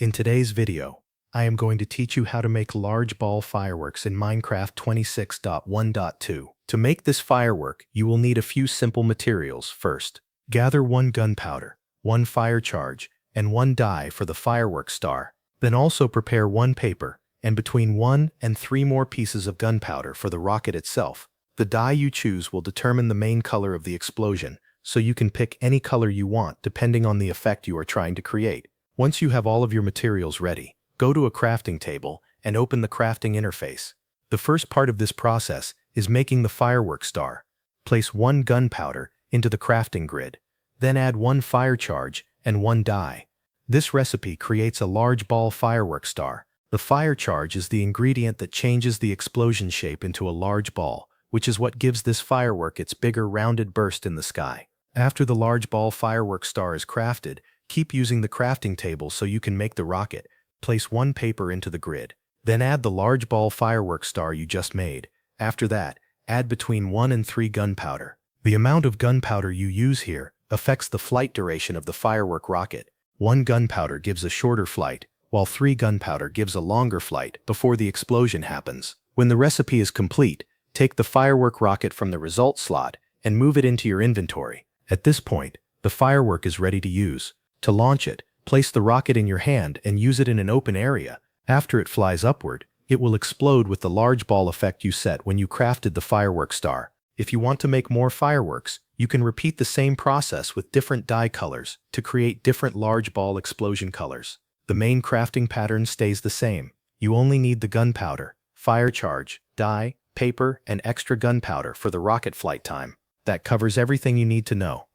In today's video, I am going to teach you how to make large ball fireworks in Minecraft 26.1.2. To make this firework, you will need a few simple materials. First, gather 1 gunpowder, 1 fire charge, and 1 dye for the firework star. Then also prepare 1 paper, and between 1 and 3 more pieces of gunpowder for the rocket itself. The dye you choose will determine the main color of the explosion, so you can pick any color you want depending on the effect you are trying to create. Once you have all of your materials ready, go to a crafting table and open the crafting interface. The first part of this process is making the firework star. Place 1 gunpowder into the crafting grid, then add 1 fire charge and 1 dye. This recipe creates a large ball firework star. The fire charge is the ingredient that changes the explosion shape into a large ball, which is what gives this firework its bigger rounded burst in the sky. After the large ball firework star is crafted, keep using the crafting table so you can make the rocket. Place 1 paper into the grid. Then add the large ball firework star you just made. After that, add between 1 and 3 gunpowder. The amount of gunpowder you use here affects the flight duration of the firework rocket. 1 gunpowder gives a shorter flight, while 3 gunpowder gives a longer flight before the explosion happens. When the recipe is complete, take the firework rocket from the result slot and move it into your inventory. At this point, the firework is ready to use. To launch it, place the rocket in your hand and use it in an open area. After it flies upward, it will explode with the large ball effect you set when you crafted the firework star. If you want to make more fireworks, you can repeat the same process with different dye colors to create different large ball explosion colors. The main crafting pattern stays the same. You only need the gunpowder, fire charge, dye, paper, and extra gunpowder for the rocket flight time. That covers everything you need to know.